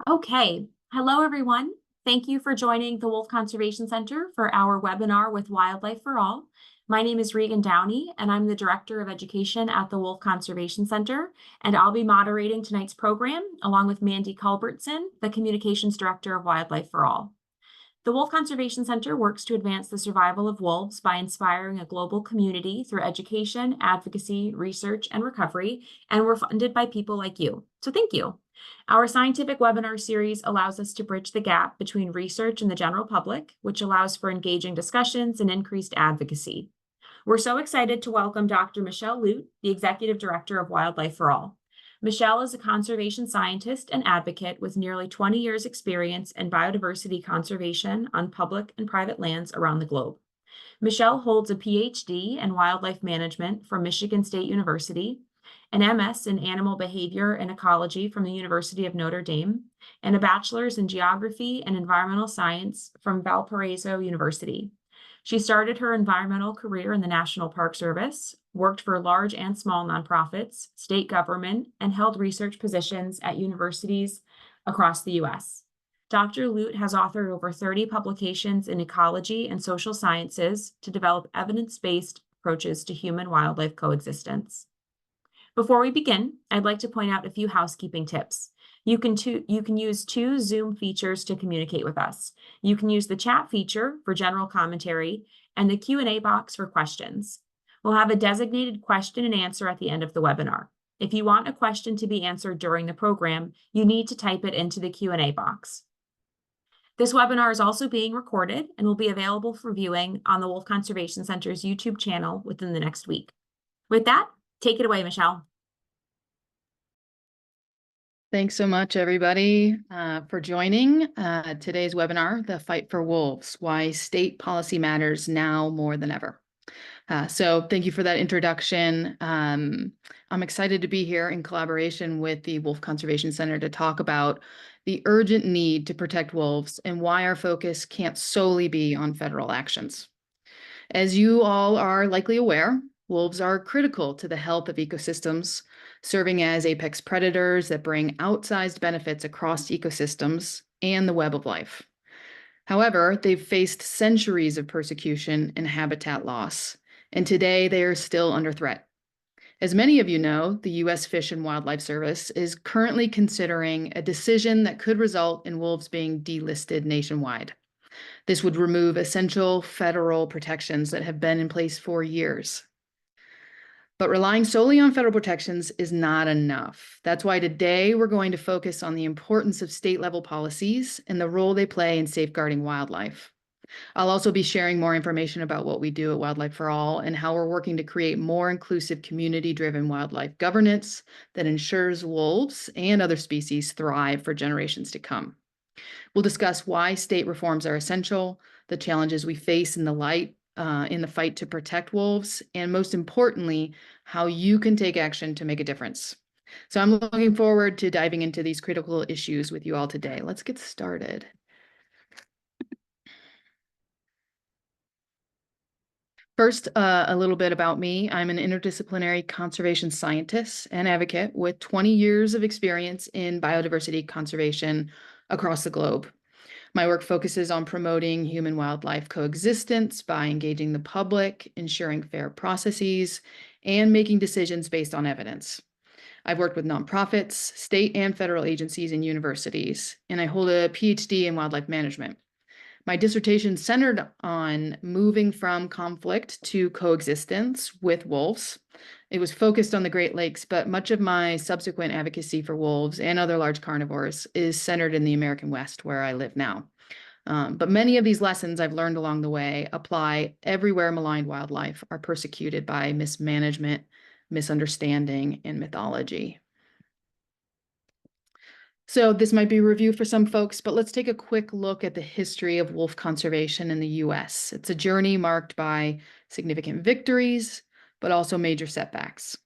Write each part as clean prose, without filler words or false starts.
Okay, hello everyone. Thank you for joining the Wolf Conservation Center for our webinar with Wildlife for All. My name is Regan Downey, and I'm the Director of Education at the Wolf Conservation Center, and I'll be moderating tonight's program along with Mandy Culbertson, the Communications Director of Wildlife for All. The Wolf Conservation Center works to advance the survival of wolves by inspiring a global community through education, advocacy, research, and recovery, and we're funded by people like you. So thank you. Our scientific webinar series allows us to bridge the gap between research and the general public, which allows for engaging discussions and increased advocacy. We're so excited to welcome Dr. Michelle Lute, the Executive Director of Wildlife for All. Michelle is a conservation scientist and advocate with nearly 20 years experience in biodiversity conservation on public and private lands around the globe. Michelle holds a PhD in wildlife management from Michigan State University, an MS in animal behavior and ecology from the University of Notre Dame, and a bachelor's in geography and environmental science from Valparaiso University. She started her environmental career in the National Park Service, worked for large and small nonprofits, state government, and held research positions at universities across the U.S. Dr. Lute has authored over 30 publications in ecology and social sciences to develop evidence-based approaches to human-wildlife coexistence. Before we begin, I'd like to point out a few housekeeping tips. You can use two Zoom features to communicate with us. You can use the chat feature for general commentary and the Q&A box for questions. We'll have a designated question and answer at the end of the webinar. If you want a question to be answered during the program, you need to type it into the Q&A box. This webinar is also being recorded and will be available for viewing on the Wolf Conservation Center's YouTube channel within the next week. With that, take it away, Michelle. Thanks so much, everybody, for joining today's webinar, The Fight for Wolves, Why State Policy Matters Now More Than Ever. So thank you for that introduction. I'm excited to be here in collaboration with the Wolf Conservation Center to talk about the urgent need to protect wolves and why our focus can't solely be on federal actions. As you all are likely aware, wolves are critical to the health of ecosystems, serving as apex predators that bring outsized benefits across ecosystems and the web of life. However, they've faced centuries of persecution and habitat loss, and today they are still under threat. As many of you know, the U.S. Fish and Wildlife Service is currently considering a decision that could result in wolves being delisted nationwide. This would remove essential federal protections that have been in place for years. But relying solely on federal protections is not enough. That's why today we're going to focus on the importance of state-level policies and the role they play in safeguarding wildlife. I'll also be sharing more information about what we do at Wildlife for All and how we're working to create more inclusive, community-driven wildlife governance that ensures wolves and other species thrive for generations to come. We'll discuss why state reforms are essential, the challenges we face in the fight to protect wolves, and most importantly, how you can take action to make a difference. So I'm looking forward to diving into these critical issues with you all today. Let's get started. First, a little bit about me. I'm an interdisciplinary conservation scientist and advocate with 20 years of experience in biodiversity conservation across the globe. My work focuses on promoting human-wildlife coexistence by engaging the public, ensuring fair processes, and making decisions based on evidence. I've worked with nonprofits, state and federal agencies, and universities, and I hold a PhD in wildlife management. My dissertation centered on moving from conflict to coexistence with wolves. It was focused on the Great Lakes, but much of my subsequent advocacy for wolves and other large carnivores is centered in the American West, where I live now. But many of these lessons I've learned along the way apply everywhere maligned wildlife are persecuted by mismanagement, misunderstanding, and mythology. So this might be a review for some folks, but let's take a quick look at the history of wolf conservation in the U.S. It's a journey marked by significant victories, but also major setbacks.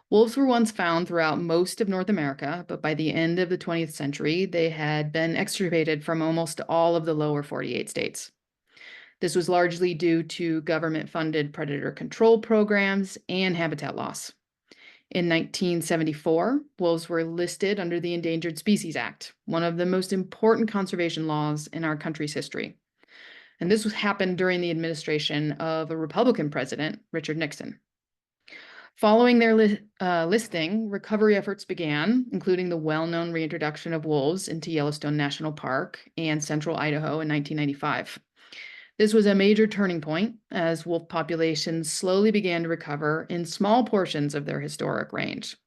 Wolves were once found throughout most of North America, but by the end of the 20th century, they had been extirpated from almost all of the lower 48 states. This was largely due to government-funded predator control programs and habitat loss. In 1974, wolves were listed under the Endangered Species Act, one of the most important conservation laws in our country's history. And this happened during the administration of a Republican president, Richard Nixon. Following their listing, recovery efforts began, including the well-known reintroduction of wolves into Yellowstone National Park and central Idaho in 1995. This was a major turning point as wolf populations slowly began to recover in small portions of their historic range.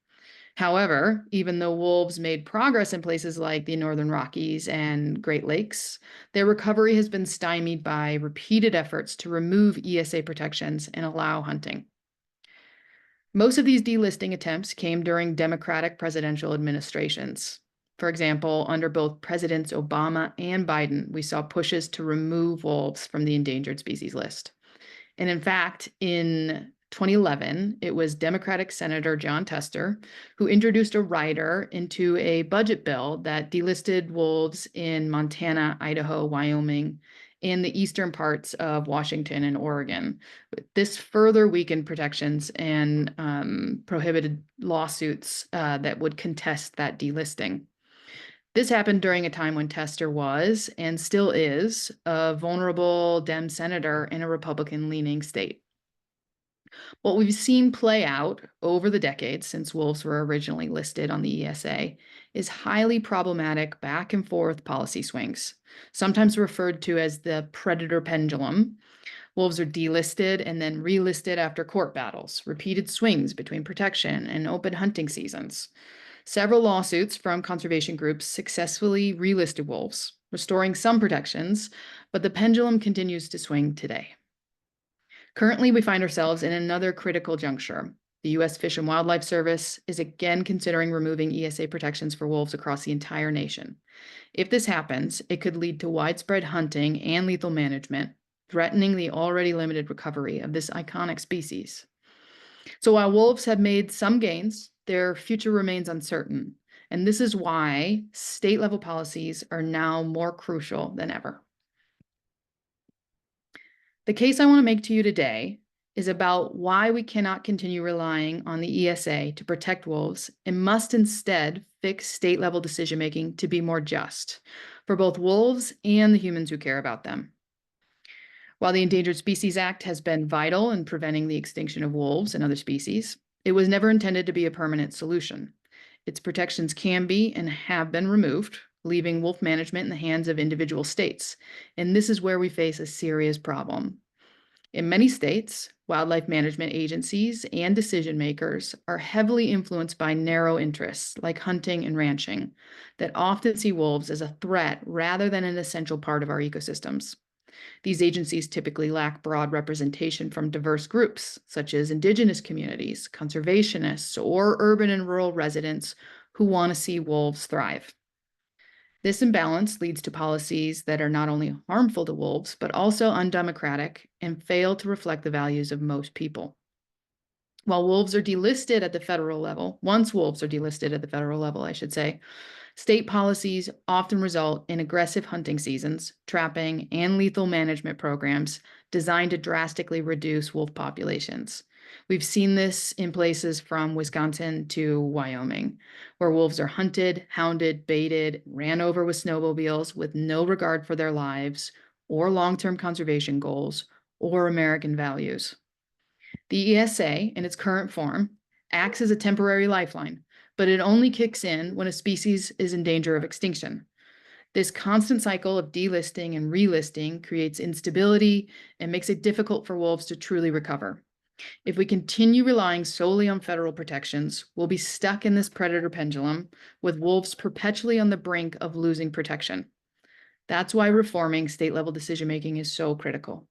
However, even though wolves made progress in places like the Northern Rockies and Great Lakes, their recovery has been stymied by repeated efforts to remove ESA protections and allow hunting. Most of these delisting attempts came during Democratic presidential administrations. For example, under both Presidents Obama and Biden, we saw pushes to remove wolves from the endangered species list. And in fact, in 2011, it was Democratic Senator John Tester who introduced a rider into a budget bill that delisted wolves in Montana, Idaho, Wyoming, and the eastern parts of Washington and Oregon. This further weakened protections and prohibited lawsuits that would contest that delisting. This happened during a time when Tester was, and still is, a vulnerable Dem senator in a Republican-leaning state. What we've seen play out over the decades since wolves were originally listed on the ESA is highly problematic back and forth policy swings, sometimes referred to as the predator pendulum. Wolves are delisted and then relisted after court battles, repeated swings between protection and open hunting seasons. Several lawsuits from conservation groups successfully relisted wolves, restoring some protections, but the pendulum continues to swing today. Currently, we find ourselves in another critical juncture. The U.S. Fish and Wildlife Service is again considering removing ESA protections for wolves across the entire nation. If this happens, it could lead to widespread hunting and lethal management, threatening the already limited recovery of this iconic species. So while wolves have made some gains, their future remains uncertain. And this is why state-level policies are now more crucial than ever. The case I want to make to you today is about why we cannot continue relying on the ESA to protect wolves and must instead fix state-level decision-making to be more just for both wolves and the humans who care about them. While the Endangered Species Act has been vital in preventing the extinction of wolves and other species, it was never intended to be a permanent solution. Its protections can be and have been removed, leaving wolf management in the hands of individual states. And this is where we face a serious problem. In many states, wildlife management agencies and decision makers are heavily influenced by narrow interests like hunting and ranching that often see wolves as a threat rather than an essential part of our ecosystems. These agencies typically lack broad representation from diverse groups, such as indigenous communities, conservationists, or urban and rural residents who want to see wolves thrive. This imbalance leads to policies that are not only harmful to wolves, but also undemocratic and fail to reflect the values of most people. While wolves are delisted at the federal level, once wolves are delisted at the federal level, I should say, state policies often result in aggressive hunting seasons, trapping, and lethal management programs designed to drastically reduce wolf populations. We've seen this in places from Wisconsin to Wyoming, where wolves are hunted, hounded, baited, ran over with snowmobiles with no regard for their lives or long-term conservation goals or American values. The ESA, in its current form, acts as a temporary lifeline, but it only kicks in when a species is in danger of extinction. This constant cycle of delisting and relisting creates instability and makes it difficult for wolves to truly recover. If we continue relying solely on federal protections, we'll be stuck in this predator pendulum, with wolves perpetually on the brink of losing protection. That's why reforming state-level decision-making is so critical.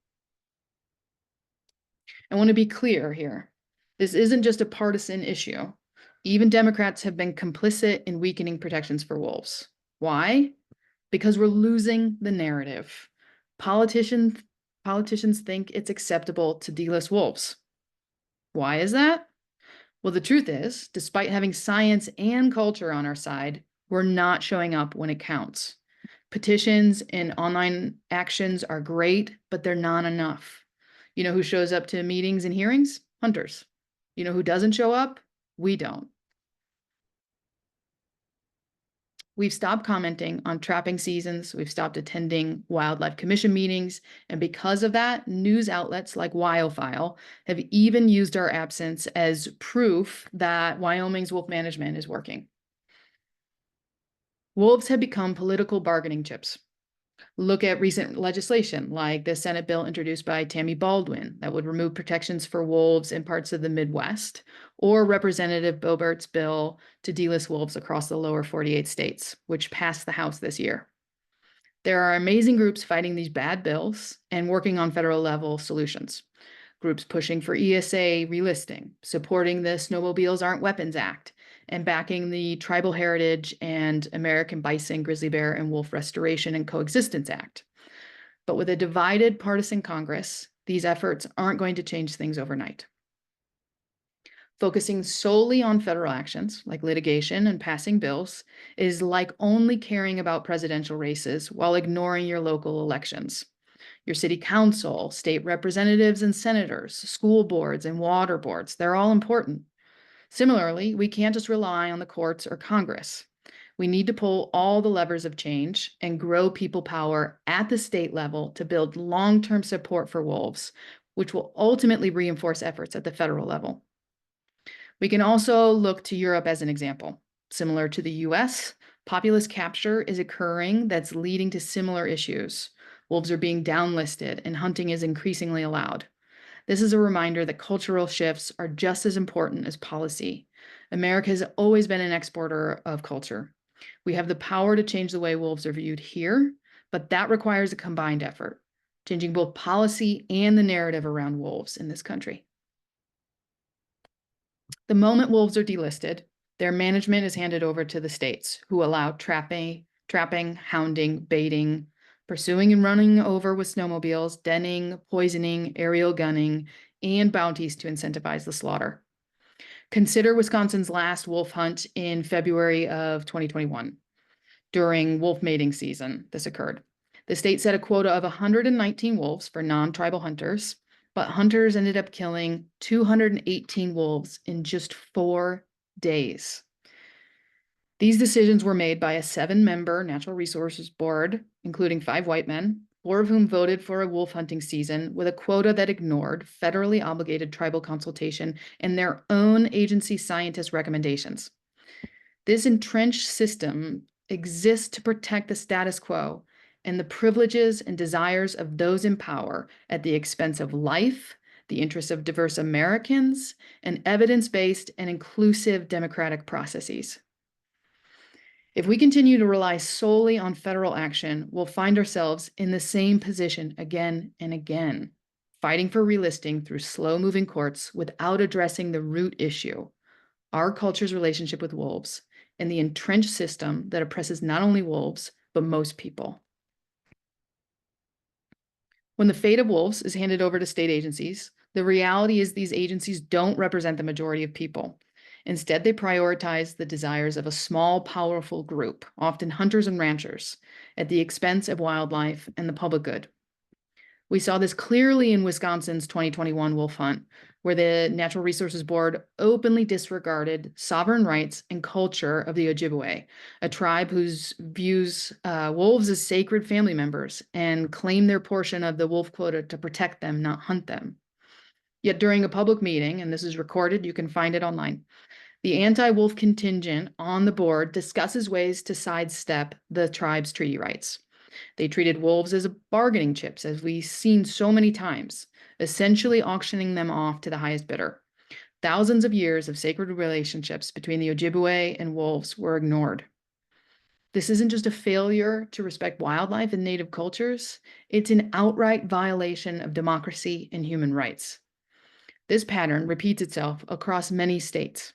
I want to be clear here. This isn't just a partisan issue. Even Democrats have been complicit in weakening protections for wolves. Why? Because we're losing the narrative. Politicians think it's acceptable to delist wolves. Why is that? Well, the truth is, despite having science and culture on our side, we're not showing up when it counts. Petitions and online actions are great, but they're not enough. You know who shows up to meetings and hearings? Hunters. You know who doesn't show up? We don't. We've stopped commenting on trapping seasons. We've stopped attending wildlife commission meetings. And because of that, news outlets like Wildfile have even used our absence as proof that Wyoming's wolf management is working. Wolves have become political bargaining chips. Look at recent legislation like the Senate bill introduced by Tammy Baldwin that would remove protections for wolves in parts of the Midwest, or Representative Boebert's bill to delist wolves across the lower 48 states, which passed the House this year. There are amazing groups fighting these bad bills and working on federal level solutions. Groups pushing for ESA relisting, supporting the Snowmobiles Aren't Weapons Act, and backing the Tribal Heritage and American Bison, Grizzly Bear, and Wolf Restoration and Coexistence Act. But with a divided partisan Congress, these efforts aren't going to change things overnight. Focusing solely on federal actions like litigation and passing bills is like only caring about presidential races while ignoring your local elections. Your city council, state representatives and senators, school boards and water boards, they're all important. Similarly, we can't just rely on the courts or Congress. We need to pull all the levers of change and grow people power at the state level to build long-term support for wolves, which will ultimately reinforce efforts at the federal level. We can also look to Europe as an example. Similar to the US, populist capture is occurring that's leading to similar issues. Wolves are being downlisted and hunting is increasingly allowed. This is a reminder that cultural shifts are just as important as policy. America has always been an exporter of culture. We have the power to change the way wolves are viewed here, but that requires a combined effort, changing both policy and the narrative around wolves in this country. The moment wolves are delisted, their management is handed over to the states, who allow trapping, hounding, baiting, pursuing and running over with snowmobiles, denning, poisoning, aerial gunning, and bounties to incentivize the slaughter. Consider Wisconsin's last wolf hunt in February of 2021. During wolf mating season, this occurred. The state set a quota of 119 wolves for non-tribal hunters, but hunters ended up killing 218 wolves in just 4 days. These decisions were made by a 7-member natural resources board, including 5 white men, 4 of whom voted for a wolf hunting season with a quota that ignored federally obligated tribal consultation and their own agency scientist recommendations. This entrenched system exists to protect the status quo and the privileges and desires of those in power at the expense of life, the interests of diverse Americans, and evidence-based and inclusive democratic processes. If we continue to rely solely on federal action, we'll find ourselves in the same position again and again, fighting for relisting through slow-moving courts without addressing the root issue, our culture's relationship with wolves, and the entrenched system that oppresses not only wolves, but most people. When the fate of wolves is handed over to state agencies, the reality is these agencies don't represent the majority of people. Instead, they prioritize the desires of a small, powerful group, often hunters and ranchers, at the expense of wildlife and the public good. We saw this clearly in Wisconsin's 2021 wolf hunt, where the Natural Resources Board openly disregarded sovereign rights and culture of the Ojibwe, a tribe whose views wolves as sacred family members and claim their portion of the wolf quota to protect them, not hunt them. Yet during a public meeting, and this is recorded, you can find it online, the anti-wolf contingent on the board discusses ways to sidestep the tribe's treaty rights. They treated wolves as bargaining chips, as we've seen so many times, essentially auctioning them off to the highest bidder. Thousands of years of sacred relationships between the Ojibwe and wolves were ignored. This isn't just a failure to respect wildlife and native cultures, it's an outright violation of democracy and human rights. This pattern repeats itself across many states.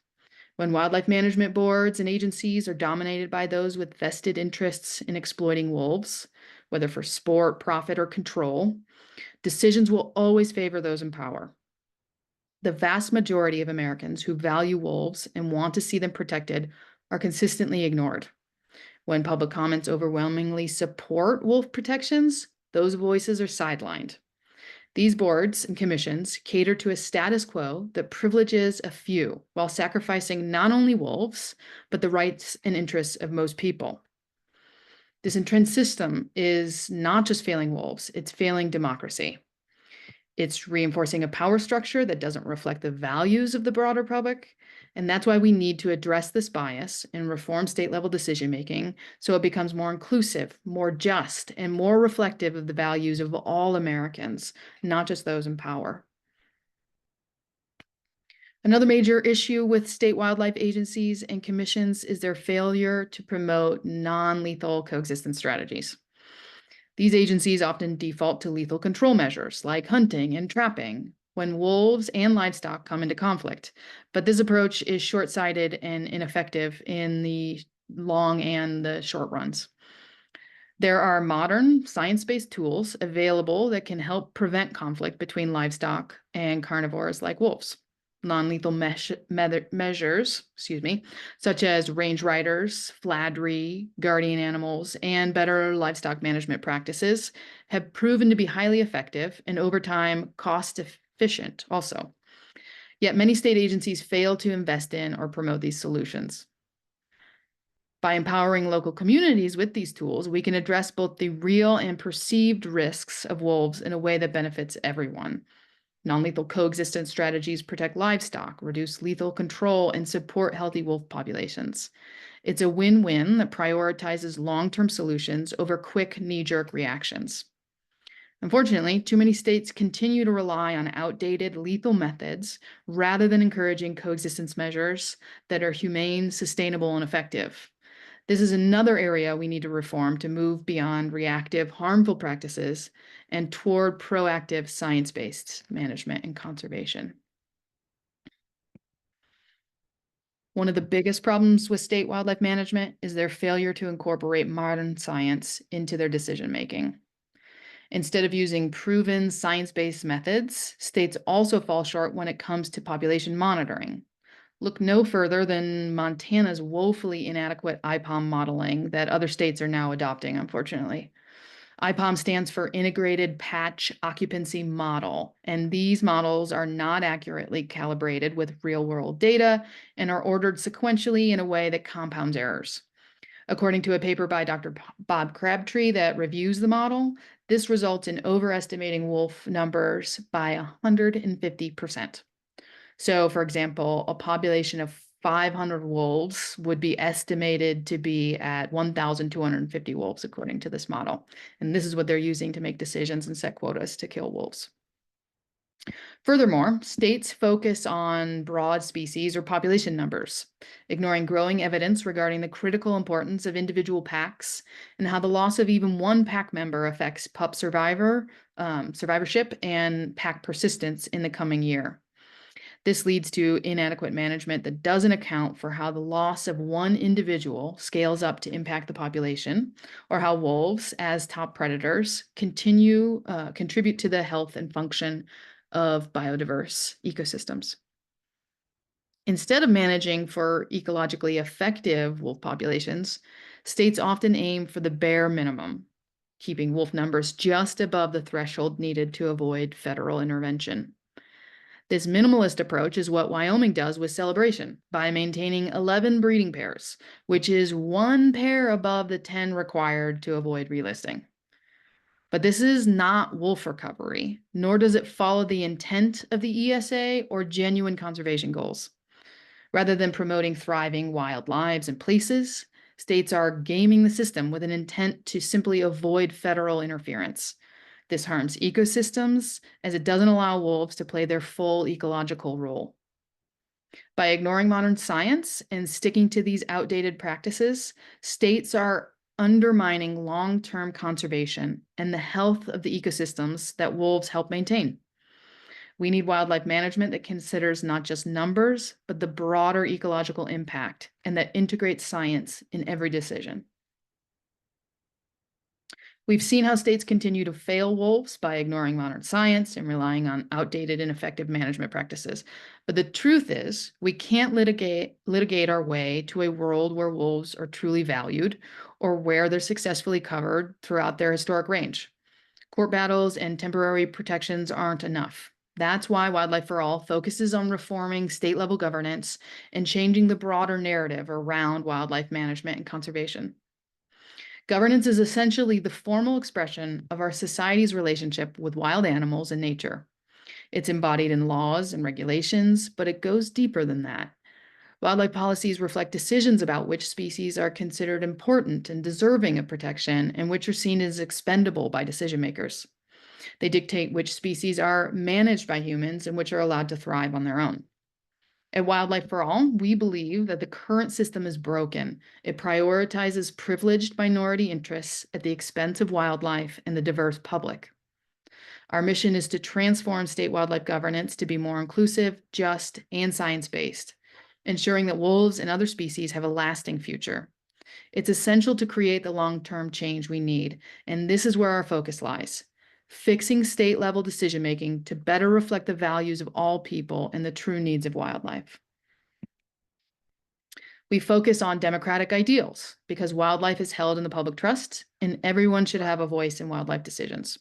When wildlife management boards and agencies are dominated by those with vested interests in exploiting wolves, whether for sport, profit, or control, decisions will always favor those in power. The vast majority of Americans who value wolves and want to see them protected are consistently ignored. When public comments overwhelmingly support wolf protections, those voices are sidelined. These boards and commissions cater to a status quo that privileges a few while sacrificing not only wolves, but the rights and interests of most people. This entrenched system is not just failing wolves, it's failing democracy. It's reinforcing a power structure that doesn't reflect the values of the broader public. And that's why we need to address this bias and reform state level decision making so it becomes more inclusive, more just, and more reflective of the values of all Americans, not just those in power. Another major issue with state wildlife agencies and commissions is their failure to promote non-lethal coexistence strategies. These agencies often default to lethal control measures like hunting and trapping when wolves and livestock come into conflict. But this approach is short-sighted and ineffective in the long and the short runs. There are modern science-based tools available that can help prevent conflict between livestock and carnivores like wolves. Non-lethal measures, such as range riders, fladry, guardian animals, and better livestock management practices have proven to be highly effective and over time cost efficient also. Yet many state agencies fail to invest in or promote these solutions. By empowering local communities with these tools, we can address both the real and perceived risks of wolves in a way that benefits everyone. Non-lethal coexistence strategies protect livestock, reduce lethal control, and support healthy wolf populations. It's a win-win that prioritizes long-term solutions over quick knee-jerk reactions. Unfortunately, too many states continue to rely on outdated lethal methods rather than encouraging coexistence measures that are humane, sustainable, and effective. This is another area we need to reform to move beyond reactive, harmful practices and toward proactive, science-based management and conservation. One of the biggest problems with state wildlife management is their failure to incorporate modern science into their decision-making. Instead of using proven science-based methods, states also fall short when it comes to population monitoring. Look no further than Montana's woefully inadequate IPOM modeling that other states are now adopting, unfortunately. IPOM stands for Integrated Patch Occupancy Model, and these models are not accurately calibrated with real-world data and are ordered sequentially in a way that compounds errors. According to a paper by Dr. Bob Crabtree that reviews the model, this results in overestimating wolf numbers by 150%. So, for example, a population of 500 wolves would be estimated to be at 1,250 wolves, according to this model. And this is what they're using to make decisions and set quotas to kill wolves. Furthermore, states focus on broad species or population numbers, ignoring growing evidence regarding the critical importance of individual packs and how the loss of even one pack member affects pup survivorship and pack persistence in the coming year. This leads to inadequate management that doesn't account for how the loss of one individual scales up to impact the population, or how wolves, as top predators, contribute to the health and function of biodiverse ecosystems. Instead of managing for ecologically effective wolf populations, states often aim for the bare minimum, keeping wolf numbers just above the threshold needed to avoid federal intervention. This minimalist approach is what Wyoming does with celebration by maintaining 11 breeding pairs, which is one pair above the 10 required to avoid relisting. But this is not wolf recovery, nor does it follow the intent of the ESA or genuine conservation goals. Rather than promoting thriving wild lives and places, states are gaming the system with an intent to simply avoid federal interference. This harms ecosystems as it doesn't allow wolves to play their full ecological role. By ignoring modern science and sticking to these outdated practices, states are undermining long-term conservation and the health of the ecosystems that wolves help maintain. We need wildlife management that considers not just numbers, but the broader ecological impact and that integrates science in every decision. We've seen how states continue to fail wolves by ignoring modern science and relying on outdated and ineffective management practices. But the truth is, we can't litigate our way to a world where wolves are truly valued or where they're successfully covered throughout their historic range. Court battles and temporary protections aren't enough. That's why Wildlife for All focuses on reforming state-level governance and changing the broader narrative around wildlife management and conservation. Governance is essentially the formal expression of our society's relationship with wild animals and nature. It's embodied in laws and regulations, but it goes deeper than that. Wildlife policies reflect decisions about which species are considered important and deserving of protection and which are seen as expendable by decision makers. They dictate which species are managed by humans and which are allowed to thrive on their own. At Wildlife for All, we believe that the current system is broken. It prioritizes privileged minority interests at the expense of wildlife and the diverse public. Our mission is to transform state wildlife governance to be more inclusive, just, and science-based, ensuring that wolves and other species have a lasting future. It's essential to create the long-term change we need, and this is where our focus lies. Fixing state-level decision-making to better reflect the values of all people and the true needs of wildlife. We focus on democratic ideals because wildlife is held in the public trust and everyone should have a voice in wildlife decisions.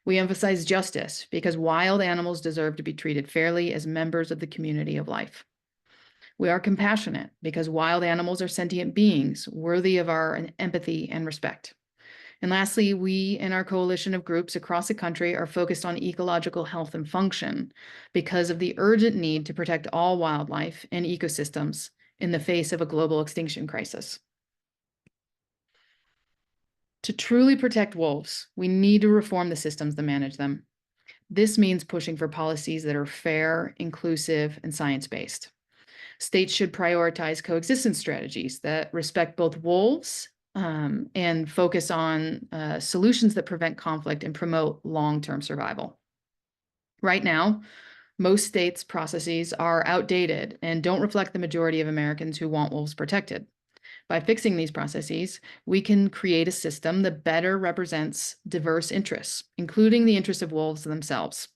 We emphasize justice because wild animals deserve to be treated fairly as members of the community of life. We are compassionate because wild animals are sentient beings worthy of our empathy and respect. And lastly, we and our coalition of groups across the country are focused on ecological health and function because of the urgent need to protect all wildlife and ecosystems in the face of a global extinction crisis. To truly protect wolves, we need to reform the systems that manage them. This means pushing for policies that are fair, inclusive, and science-based. States should prioritize coexistence strategies that respect both wolves and focus on solutions that prevent conflict and promote long-term survival. Right now, most states' processes are outdated and don't reflect the majority of Americans who want wolves protected. By fixing these processes, we can create a system that better represents diverse interests, including the interests of wolves themselves.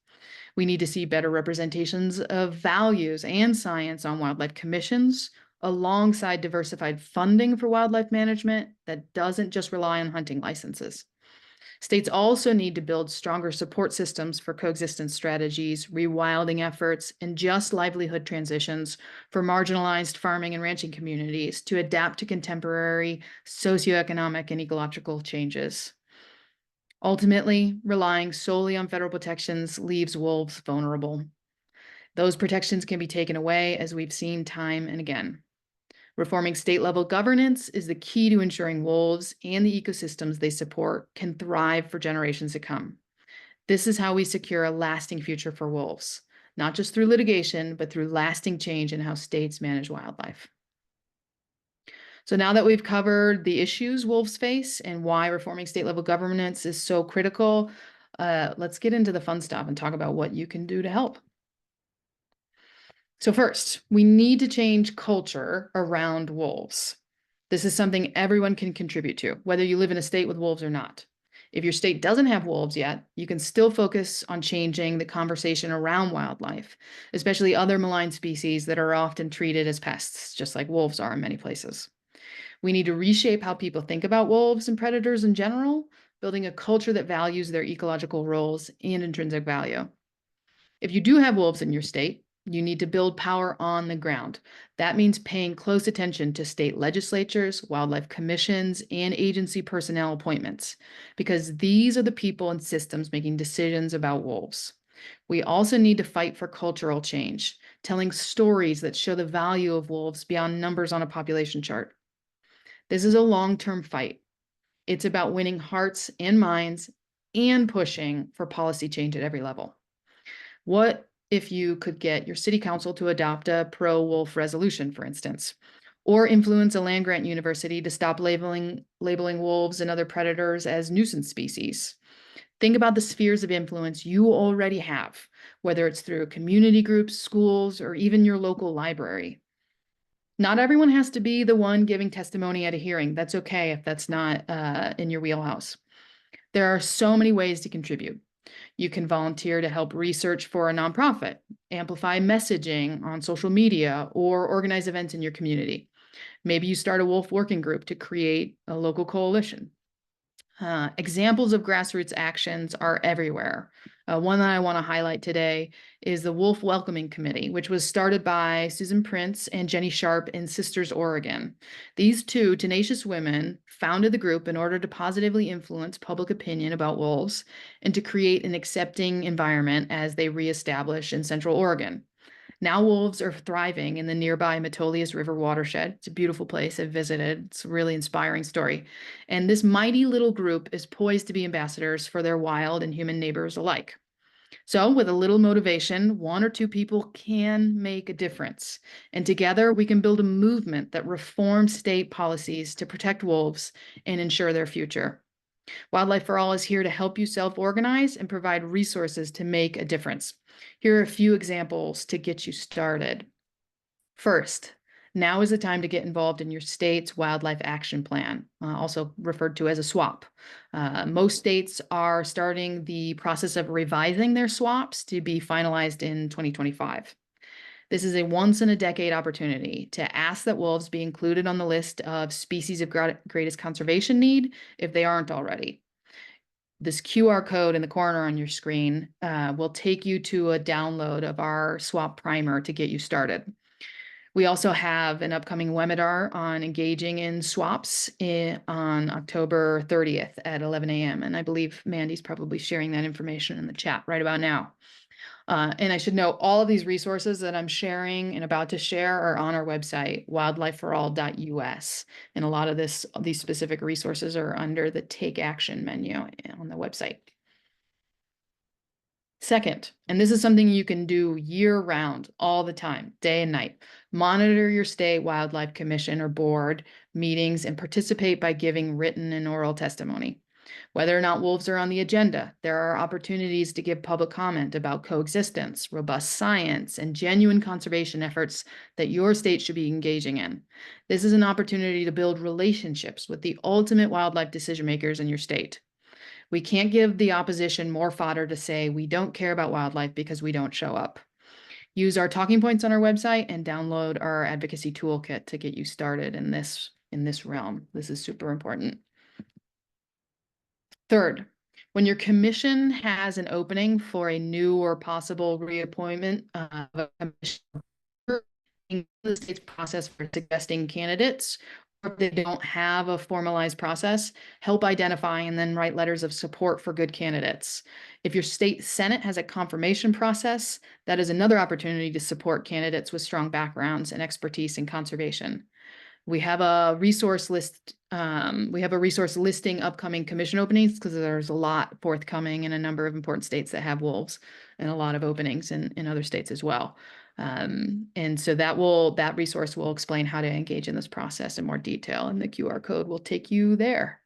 We need to see better representations of values and science on wildlife commissions, alongside diversified funding for wildlife management that doesn't just rely on hunting licenses. States also need to build stronger support systems for coexistence strategies, rewilding efforts, and just livelihood transitions for marginalized farming and ranching communities to adapt to contemporary socioeconomic and ecological changes. Ultimately, relying solely on federal protections leaves wolves vulnerable. Those protections can be taken away, as we've seen time and again. Reforming state-level governance is the key to ensuring wolves and the ecosystems they support can thrive for generations to come. This is how we secure a lasting future for wolves, not just through litigation, but through lasting change in how states manage wildlife. So now that we've covered the issues wolves face and why reforming state-level governance is so critical, let's get into the fun stuff and talk about what you can do to help. So first, we need to change culture around wolves. This is something everyone can contribute to, whether you live in a state with wolves or not. If your state doesn't have wolves yet, you can still focus on changing the conversation around wildlife, especially other malign species that are often treated as pests, just like wolves are in many places. We need to reshape how people think about wolves and predators in general, building a culture that values their ecological roles and intrinsic value. If you do have wolves in your state, you need to build power on the ground. That means paying close attention to state legislatures, wildlife commissions, and agency personnel appointments, because these are the people and systems making decisions about wolves. We also need to fight for cultural change, telling stories that show the value of wolves beyond numbers on a population chart. This is a long-term fight. It's about winning hearts and minds and pushing for policy change at every level. What if you could get your city council to adopt a pro-wolf resolution, for instance, or influence a land-grant university to stop labeling wolves and other predators as nuisance species? Think about the spheres of influence you already have, whether it's through community groups, schools, or even your local library. Not everyone has to be the one giving testimony at a hearing. That's okay if that's not in your wheelhouse. There are so many ways to contribute. You can volunteer to help research for a nonprofit, amplify messaging on social media, or organize events in your community. Maybe you start a wolf working group to create a local coalition. Examples of grassroots actions are everywhere. One that I want to highlight today is the Wolf Welcoming Committee, which was started by Susan Prince and Jenny Sharp in Sisters, Oregon. These two tenacious women founded the group in order to positively influence public opinion about wolves and to create an accepting environment as they reestablish in Central Oregon. Now wolves are thriving in the nearby Metolius River watershed. It's a beautiful place. I've visited. It's a really inspiring story. And this mighty little group is poised to be ambassadors for their wild and human neighbors alike. So with a little motivation, one or two people can make a difference. And together we can build a movement that reforms state policies to protect wolves and ensure their future. Wildlife for All is here to help you self-organize and provide resources to make a difference. Here are a few examples to get you started. First, now is the time to get involved in your state's wildlife action plan, also referred to as a SWAP. Most states are starting the process of revising their SWAPs to be finalized in 2025. This is a once-in-a-decade opportunity to ask that wolves be included on the list of species of greatest conservation need if they aren't already. This QR code in the corner on your screen will take you to a download of our SWAP primer to get you started. We also have an upcoming webinar on engaging in SWAPs on October 30th at 11 a.m. And I believe Mandy's probably sharing that information in the chat right about now. And I should note all of these resources that I'm sharing and about to share are on our website, wildlifeforall.us. And a lot of these specific resources are under the Take Action menu on the website. Second, and this is something you can do year round, all the time, day and night, monitor your state wildlife commission or board meetings and participate by giving written and oral testimony. Whether or not wolves are on the agenda, there are opportunities to give public comment about coexistence, robust science, and genuine conservation efforts that your state should be engaging in. This is an opportunity to build relationships with the ultimate wildlife decision makers in your state. We can't give the opposition more fodder to say we don't care about wildlife because we don't show up. Use our talking points on our website and download our advocacy toolkit to get you started in this realm. This is super important. Third, when your commission has an opening for a new or possible reappointment of a commissioner, in the state's process for suggesting candidates, or if they don't have a formalized process, help identify and then write letters of support for good candidates. If your state senate has a confirmation process, that is another opportunity to support candidates with strong backgrounds and expertise in conservation. We have a resource list. We have a resource listing upcoming commission openings because there's a lot forthcoming in a number of important states that have wolves and a lot of openings in other states as well. And so that resource will explain how to engage in this process in more detail, and the QR code will take you there.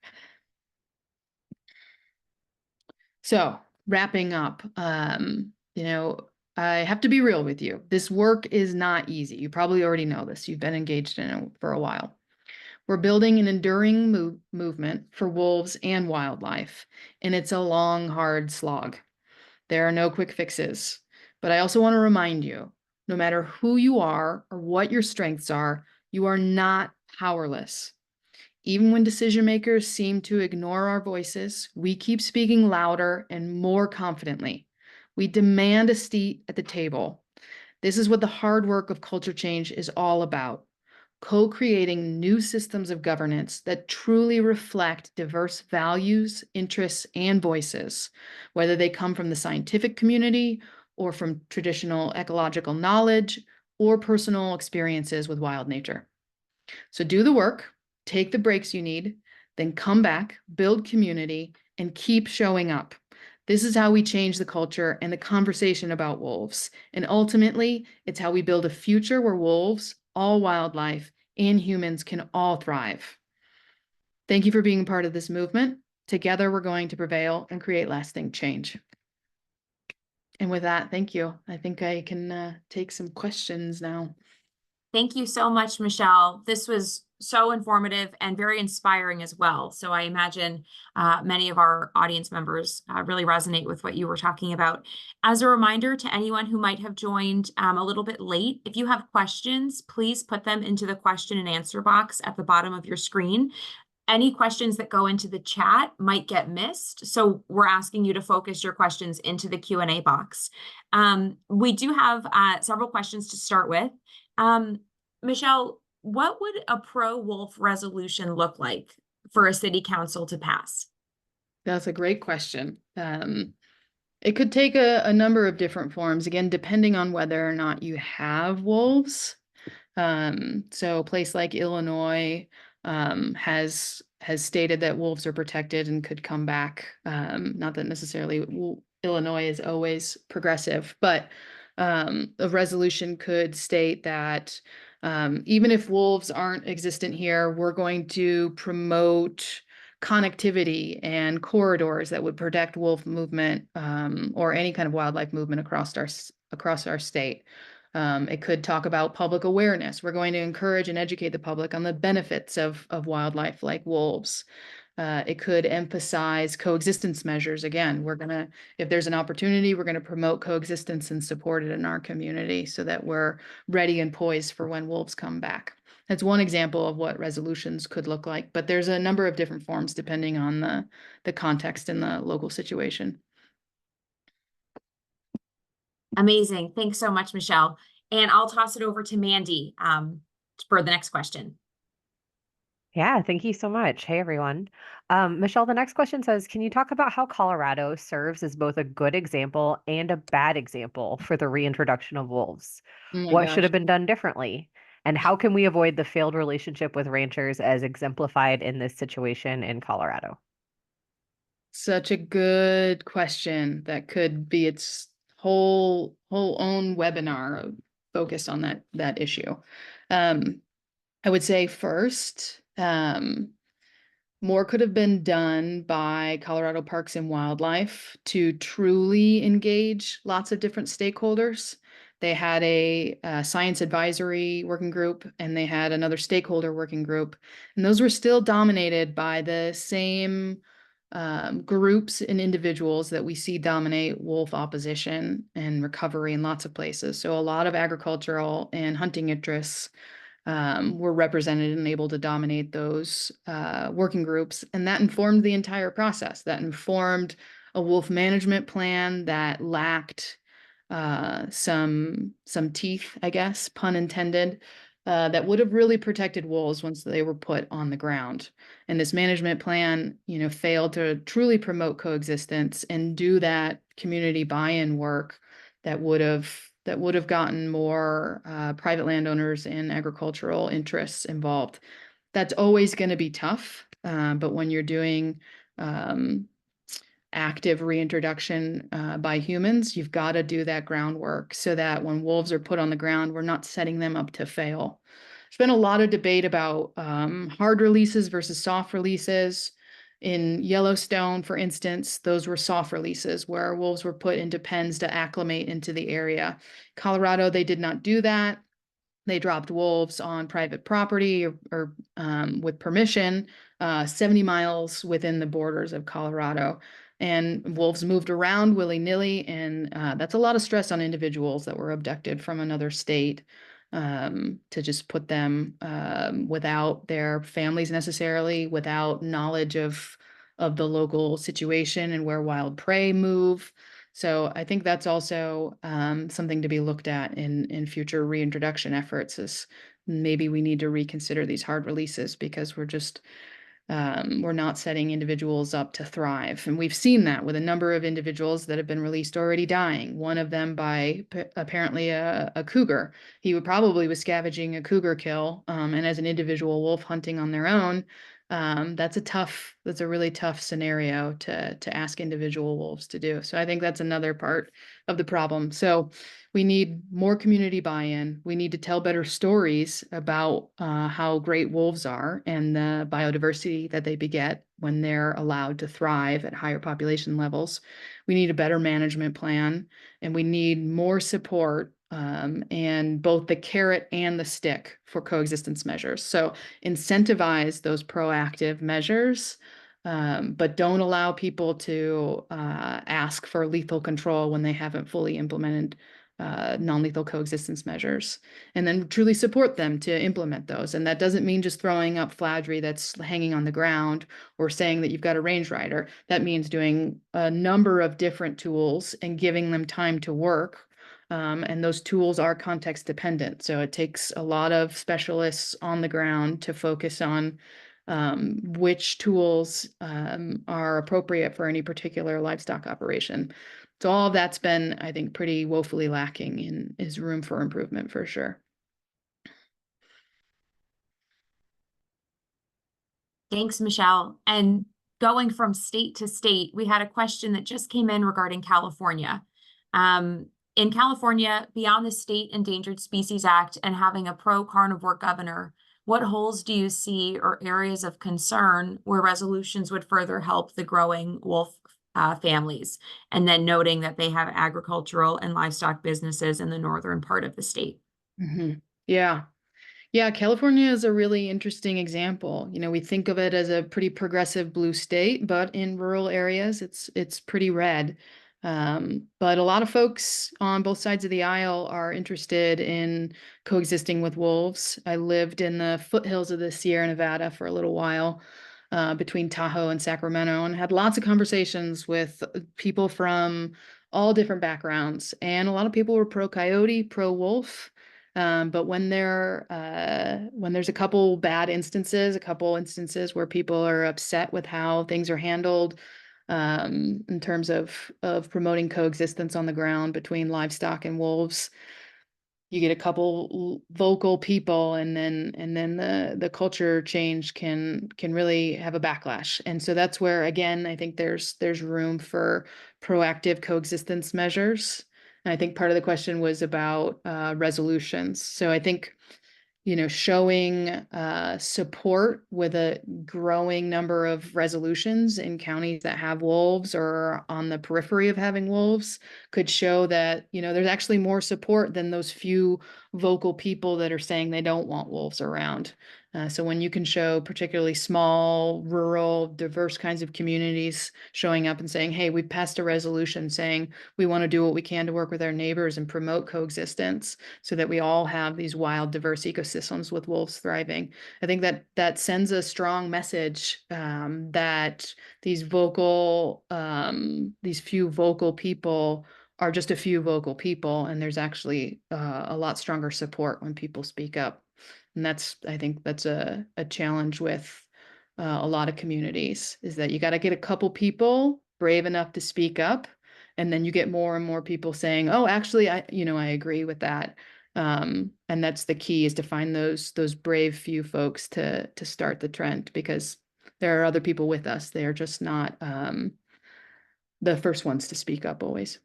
So wrapping up, I have to be real with you. This work is not easy. You probably already know this. You've been engaged in it for a while. We're building an enduring movement for wolves and wildlife, and it's a long, hard slog. There are no quick fixes, but I also want to remind you, no matter who you are or what your strengths are, you are not powerless. Even when decision makers seem to ignore our voices, we keep speaking louder and more confidently. We demand a seat at the table. This is what the hard work of culture change is all about. Co-creating new systems of governance that truly reflect diverse values, interests, and voices, whether they come from the scientific community or from traditional ecological knowledge or personal experiences with wild nature. So do the work, take the breaks you need, then come back, build community, and keep showing up. This is how we change the culture and the conversation about wolves. And ultimately, it's how we build a future where wolves, all wildlife, and humans can all thrive. Thank you for being part of this movement. Together, we're going to prevail and create lasting change. And with that, thank you. I think I can take some questions now. Thank you so much, Michelle. This was so informative and very inspiring as well. So I imagine many of our audience members really resonate with what you were talking about. As a reminder to anyone who might have joined a little bit late, if you have questions, please put them into the question and answer box at the bottom of your screen. any questions that go into the chat might get missed. So we're asking you to focus your questions into the Q&A box. We do have several questions to start with. Michelle, what would a pro-wolf resolution look like for a city council to pass? That's a great question. It could take a number of different forms, again, depending on whether or not you have wolves. So a place like Illinois has stated that wolves are protected and could come back. Not that necessarily Illinois is always progressive, but a resolution could state that even if wolves aren't existent here, we're going to promote connectivity and corridors that would protect wolf movement or any kind of wildlife movement across our state. It could talk about public awareness. We're going to encourage and educate the public on the benefits of wildlife like wolves. It could emphasize coexistence measures. Again, if there's an opportunity, we're gonna promote coexistence and support it in our community so that we're ready and poised for when wolves come back. That's one example of what resolutions could look like, but there's a number of different forms depending on the context and the local situation. Amazing. Thanks so much, Michelle. And I'll toss it over to Mandy for the next question. Yeah, thank you so much. Hey, everyone. Michelle, the next question says, can you talk about how Colorado serves as both a good example and a bad example for the reintroduction of wolves? Oh my What should gosh. have been done differently? And how can we avoid the failed relationship with ranchers as exemplified in this situation in Colorado? Such a good question that could be its whole own webinar focused on that issue. I would say first, more could have been done by Colorado Parks and Wildlife to truly engage lots of different stakeholders. They had a science advisory working group and they had another stakeholder working group, and those were still dominated by the same groups and individuals that we see dominate wolf opposition and recovery in lots of places. So a lot of agricultural and hunting interests were represented and able to dominate those working groups. And that informed the entire process. That informed a wolf management plan that lacked some teeth, I guess, pun intended, that would have really protected wolves once they were put on the ground. And this management plan, failed to truly promote coexistence and do that community buy-in work that would have gotten more private landowners and agricultural interests involved. That's always going to be tough, but when you're doing active reintroduction by humans, you've got to do that groundwork so that when wolves are put on the ground, we're not setting them up to fail. There's been a lot of debate about hard releases versus soft releases. In Yellowstone, for instance, those were soft releases where wolves were put into pens to acclimate into the area. Colorado, they did not do that. They dropped wolves on private property or with permission, 70 miles within the borders of Colorado. And wolves moved around willy-nilly, and that's a lot of stress on individuals that were abducted from another state to just put them without their families necessarily, without knowledge of the local situation and where wild prey move. So I think that's also something to be looked at in future reintroduction efforts is maybe we need to reconsider these hard releases because we're not setting individuals up to thrive. And we've seen that with a number of individuals that have been released already dying. One of them by apparently a cougar. He probably was scavenging a cougar kill. And as an individual wolf hunting on their own, that's a really tough scenario to ask individual wolves to do. So I think that's another part of the problem. So we need more community buy-in. We need to tell better stories about how great wolves are and the biodiversity that they beget when they're allowed to thrive at higher population levels. We need a better management plan, and we need more support and both the carrot and the stick for coexistence measures. So incentivize those proactive measures, but don't allow people to ask for lethal control when they haven't fully implemented non-lethal coexistence measures, and then truly support them to implement those. And that doesn't mean just throwing up flattery that's hanging on the ground or saying that you've got a range rider. That means doing a number of different tools and giving them time to work. And those tools are context dependent. So it takes a lot of specialists on the ground to focus on which tools are appropriate for any particular livestock operation. So all of that's been, I think, pretty woefully lacking and is room for improvement for sure. Thanks, Michelle. And going from state to state, we had a question that just came in regarding California. In California, beyond the State Endangered Species Act and having a pro-carnivore governor, what holes do you see or areas of concern where resolutions would further help the growing wolf families? And then noting that they have agricultural and livestock businesses in the northern part of the state. Mm-hmm. Yeah. Yeah, California is a really interesting example. You know, we think of it as a pretty progressive blue state, but in rural areas, it's pretty red. But a lot of folks on both sides of the aisle are interested in coexisting with wolves. I lived in the foothills of the Sierra Nevada for a little while, between Tahoe and Sacramento, and had lots of conversations with people from all different backgrounds. And a lot of people were pro coyote, pro wolf. But when there's a couple bad instances, a couple instances where people are upset with how things are handled, in terms of promoting coexistence on the ground between livestock and wolves, you get a couple vocal people, and then the culture change can really have a backlash. And so that's where, again, I think there's room for proactive coexistence measures. And I think part of the question was about resolutions. So I think, you know, showing support with a growing number of resolutions in counties that have wolves or on the periphery of having wolves could show that, you know, there's actually more support than those few vocal people that are saying they don't want wolves around. So when you can show particularly small, rural, diverse kinds of communities showing up and saying, hey, we've passed a resolution saying we want to do what we can to work with our neighbors and promote coexistence so that we all have these wild, diverse ecosystems with wolves thriving. I think that sends a strong message, that these few vocal people are just a few vocal people, and there's actually a lot stronger support when people speak up. And I think that's a challenge with a lot of communities, is that you got to get a couple people brave enough to speak up, and then you get more and more people saying, oh, actually, I agree with that. And that's the key, is to find those brave few folks to start the trend, because there are other people with us. They are just not the first ones to speak up always.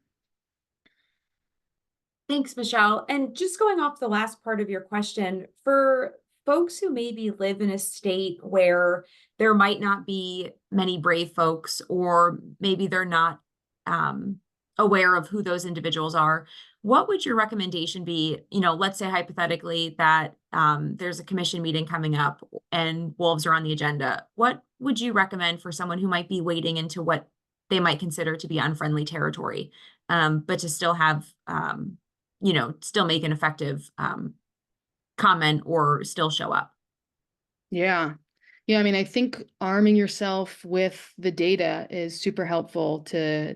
Thanks, Michelle. And just going off the last part of your question, for folks who maybe live in a state where there might not be many brave folks, or maybe they're not aware of who those individuals are, what would your recommendation be? You know, let's say hypothetically that there's a commission meeting coming up and wolves are on the agenda. What would you recommend for someone who might be wading into what they might consider to be unfriendly territory, but to still have still make an effective comment or still show up? Yeah. Yeah, I mean, I think arming yourself with the data is super helpful to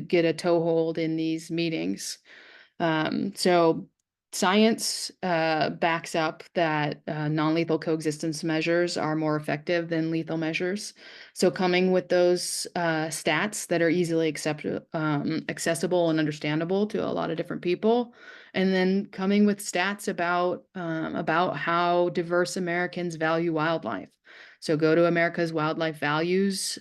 get a toehold in these meetings. So science backs up that non-lethal coexistence measures are more effective than lethal measures. So coming with those stats that are easily accessible and understandable to a lot of different people, and then coming with stats about how diverse Americans value wildlife. So go to America's Wildlife Values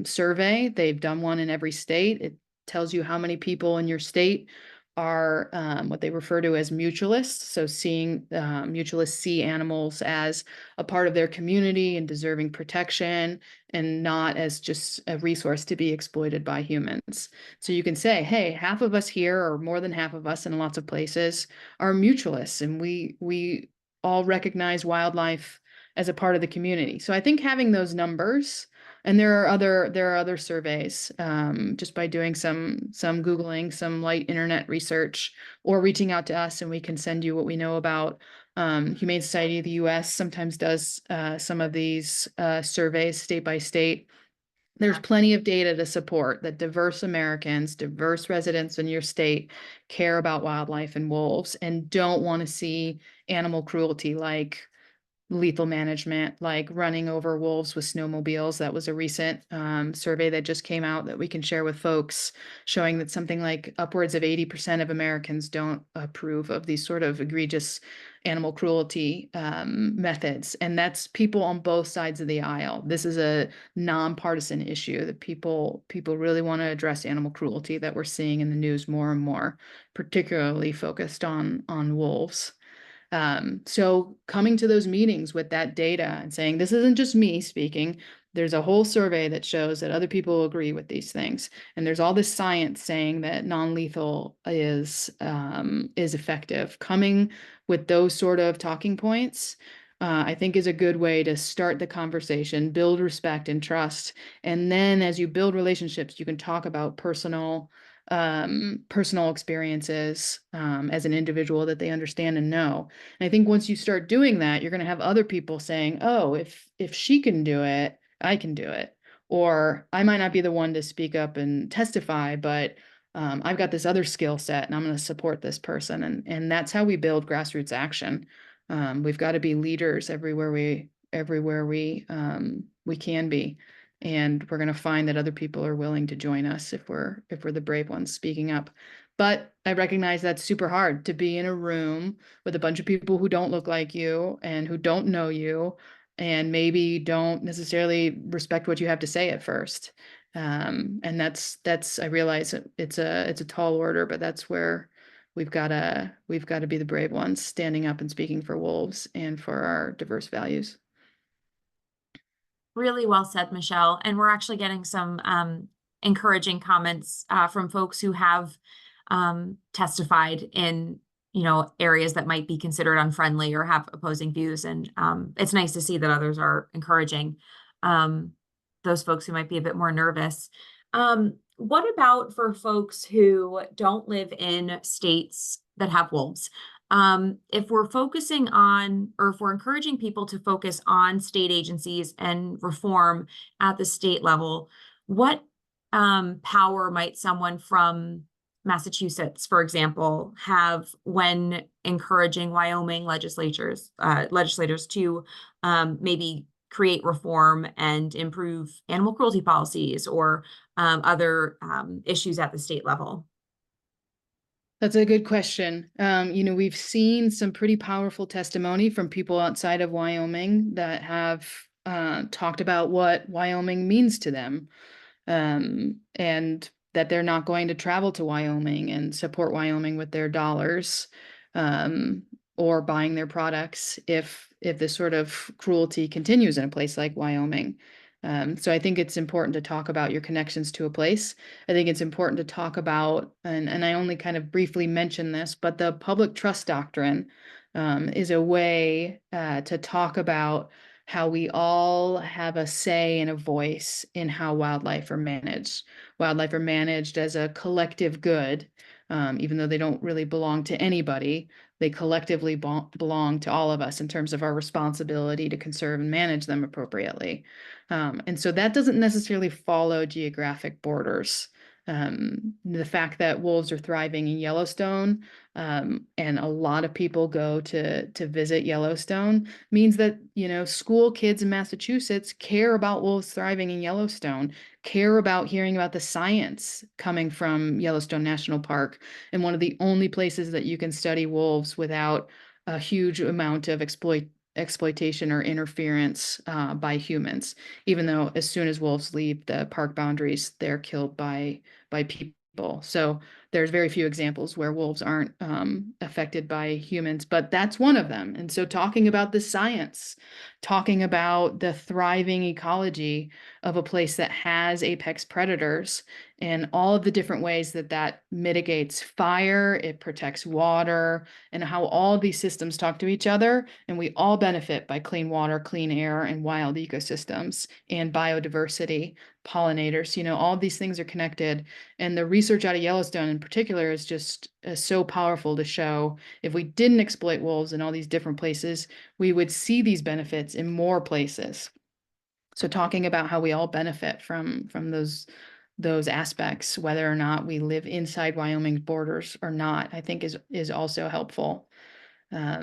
survey. They've done one in every state. It tells you how many people in your state are what they refer to as mutualists. So mutualists see animals as a part of their community and deserving protection, and not as just a resource to be exploited by humans. So you can say, hey, half of us here, or more than half of us in lots of places, are mutualists, and we all recognize wildlife as a part of the community. So I think having those numbers And there are other surveys, just by doing some Googling, some light internet research, or reaching out to us, and we can send you what we know about. Humane Society of the US sometimes does some of these surveys state by state. There's plenty of data to support that diverse Americans, diverse residents in your state care about wildlife and wolves and don't want to see animal cruelty like lethal management, like running over wolves with snowmobiles. That was a recent survey that just came out that we can share with folks, showing that something like upwards of 80% of Americans don't approve of these sort of egregious animal cruelty methods. And that's people on both sides of the aisle. This is a nonpartisan issue that people really want to address animal cruelty that we're seeing in the news more and more, particularly focused on wolves. So coming to those meetings with that data and saying, this isn't just me speaking, there's a whole survey that shows that other people agree with these things. And there's all this science saying that non-lethal is effective. Coming with those sort of talking points, I think is a good way to start the conversation, build respect and trust. And then as you build relationships, you can talk about personal experiences as an individual that they understand and know. And I think once you start doing that, you're going to have other people saying, oh, if she can do it, I can do it. Or I might not be the one to speak up and testify, but I've got this other skill set and I'm going to support this person. And that's how we build grassroots action. We've got to be leaders everywhere we can be. And we're going to find that other people are willing to join us if we're the brave ones speaking up. But I recognize that's super hard to be in a room with a bunch of people who don't look like you and who don't know you and maybe don't necessarily respect what you have to say at first. And that's I realize it's a tall order, but that's where we've got to be the brave ones standing up and speaking for wolves and for our diverse values. Really well said, Michelle. And we're actually getting some encouraging comments from folks who have testified in, areas that might be considered unfriendly or have opposing views. And it's nice to see that others are encouraging those folks who might be a bit more nervous. What about for folks who don't live in states that have wolves? If we're focusing on, or if we're encouraging people to focus on state agencies and reform at the state level, what power might someone from Massachusetts, for example, have when encouraging Wyoming legislators to maybe create reform and improve animal cruelty policies or other issues at the state level? That's a good question. We've seen some pretty powerful testimony from people outside of Wyoming that have talked about what Wyoming means to them, and that they're not going to travel to Wyoming and support Wyoming with their dollars, or buying their products if this sort of cruelty continues in a place like Wyoming. So I think it's important to talk about your connections to a place. I think it's important to talk about, and I only kind of briefly mentioned this, but the public trust doctrine is a way to talk about how we all have a say and a voice in how wildlife are managed. Wildlife are managed as a collective good, even though they don't really belong to anybody. They collectively belong to all of us in terms of our responsibility to conserve and manage them appropriately. And so that doesn't necessarily follow geographic borders. The fact that wolves are thriving in Yellowstone, and a lot of people go to visit Yellowstone, means that, school kids in Massachusetts care about wolves thriving in Yellowstone, care about hearing about the science coming from Yellowstone National Park, and one of the only places that you can study wolves without a huge amount of exploitation or interference by humans, even though as soon as wolves leave the park boundaries, they're killed by people. So there's very few examples where wolves aren't affected by humans, but that's one of them. And so talking about the science, talking about the thriving ecology of a place that has apex predators and all of the different ways that that mitigates fire, it protects water, and how all these systems talk to each other. And we all benefit by clean water, clean air, and wild ecosystems and biodiversity, pollinators. All these things are connected. And the research out of Yellowstone in particular is just so powerful to show if we didn't exploit wolves in all these different places, we would see these benefits in more places. So talking about how we all benefit from those aspects, whether or not we live inside Wyoming's borders or not, I think is also helpful. I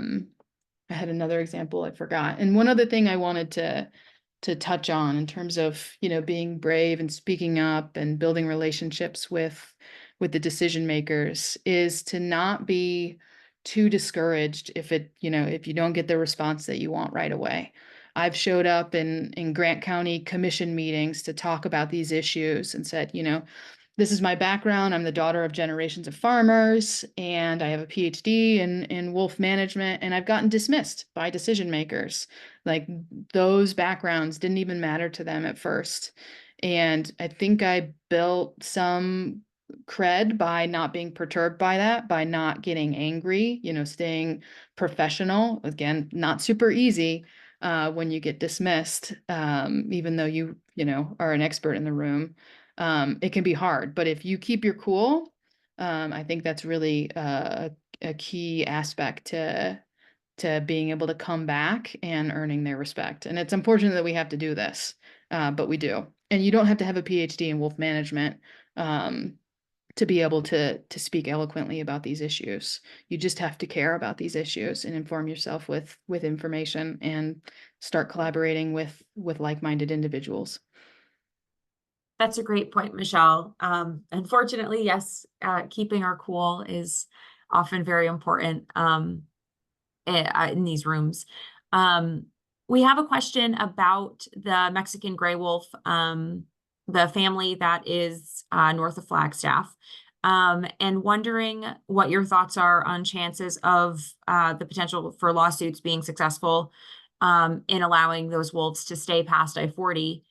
had another example I forgot. And one other thing I wanted to touch on in terms of, being brave and speaking up and building relationships with the decision makers is to not be too discouraged if if you don't get the response that you want right away. I've showed up in Grant County commission meetings to talk about these issues and said, this is my background. I'm the daughter of generations of farmers, and I have a PhD in wolf management, and I've gotten dismissed by decision makers. Like, those backgrounds didn't even matter to them at first. And I think I built some cred by not being perturbed by that, by not getting angry, staying professional. Again, not super easy when you get dismissed, even though you are an expert in the room. It can be hard, but if you keep your cool, I think that's really a key aspect to being able to come back and earning their respect. And it's unfortunate that we have to do this, but we do. And you don't have to have a PhD in wolf management to be able to speak eloquently about these issues. You just have to care about these issues and inform yourself with information and start collaborating with like-minded individuals. That's a great point, Michelle. Unfortunately, yes, keeping our cool is often very important in these rooms. We have a question about the Mexican gray wolf, the family that is north of Flagstaff, and wondering what your thoughts are on chances of the potential for lawsuits being successful in allowing those wolves to stay past I-40.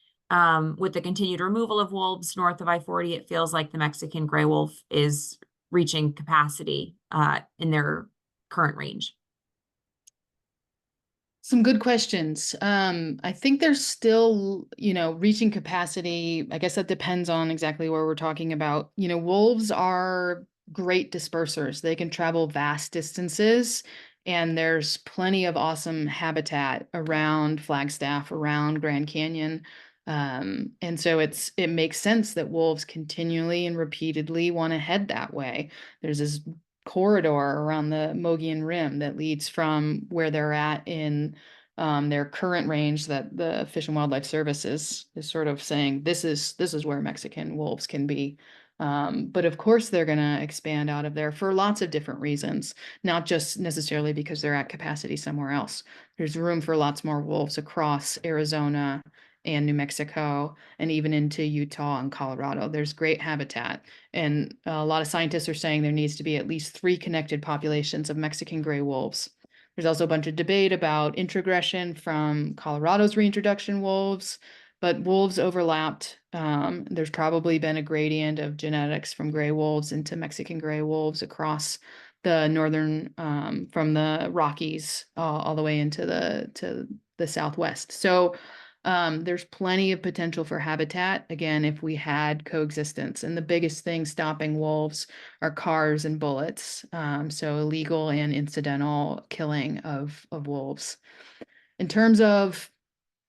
With the continued removal of wolves north of I-40, it feels like the Mexican gray wolf is reaching capacity in their current range. Some good questions. I think there's still, reaching capacity. I guess that depends on exactly where we're talking about. Wolves are great dispersers. They can travel vast distances, and there's plenty of awesome habitat around Flagstaff, around Grand Canyon. And so it makes sense that wolves continually and repeatedly want to head that way. There's this corridor around the Mogollon Rim that leads from where they're at in their current range that the Fish and Wildlife Service is sort of saying this is where Mexican wolves can be. But of course they're going to expand out of there for lots of different reasons, not just necessarily because they're at capacity somewhere else. There's room for lots more wolves across Arizona and New Mexico, and even into Utah and Colorado. There's great habitat. And a lot of scientists are saying there needs to be at least 3 connected populations of Mexican gray wolves. There's also a bunch of debate about introgression from Colorado's reintroduction wolves, but wolves overlapped. There's probably been a gradient of genetics from gray wolves into Mexican gray wolves across the northern, from the Rockies all the way into the Southwest. So there's plenty of potential for habitat, again, if we had coexistence. And the biggest thing stopping wolves are cars and bullets, so illegal and incidental killing of wolves. In terms of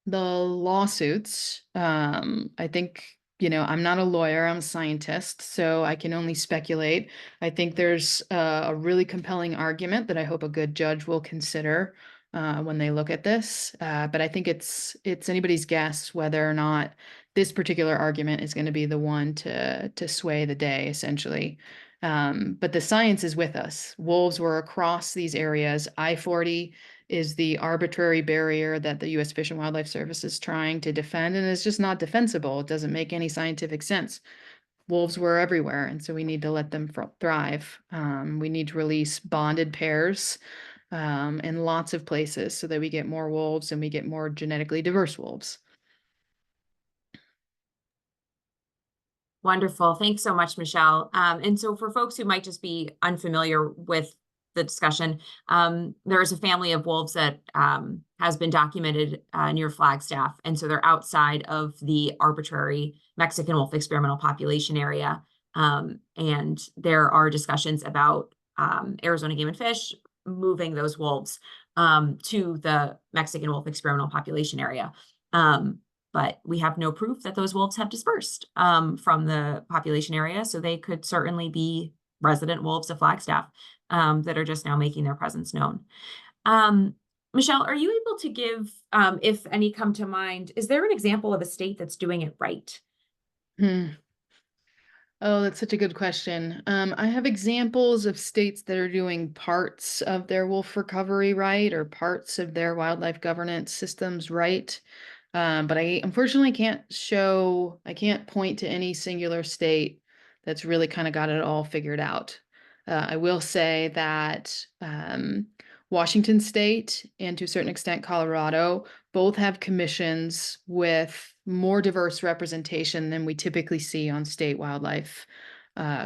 the lawsuits, I think, I'm not a lawyer, I'm a scientist, so I can only speculate. I think there's a really compelling argument that I hope a good judge will consider when they look at this. But I think it's anybody's guess whether or not this particular argument is going to be the one to sway the day, essentially. But the science is with us. Wolves were across these areas. I-40 is the arbitrary barrier that the U.S. Fish and Wildlife Service is trying to defend, and it's just not defensible. It doesn't make any scientific sense. Wolves were everywhere, and so we need to let them thrive. We need to release bonded pairs in lots of places so that we get more wolves and we get more genetically diverse wolves. Wonderful. Thanks so much, Michelle. And so for folks who might just be unfamiliar with the discussion, there is a family of wolves that has been documented near Flagstaff. And so they're outside of the arbitrary Mexican wolf experimental population area. And there are discussions about Arizona Game and Fish moving those wolves to the Mexican wolf experimental population area. But we have no proof that those wolves have dispersed from the population area. So they could certainly be resident wolves of Flagstaff that are just now making their presence known. Michelle, are you able to give, if any come to mind, is there an example of a state that's doing it right? Oh, that's such a good question. I have examples of states that are doing parts of their wolf recovery right, or parts of their wildlife governance systems right. But I unfortunately I can't point to any singular state that's really kind of got it all figured out. I will say that Washington State and to a certain extent Colorado both have commissions with more diverse representation than we typically see on state wildlife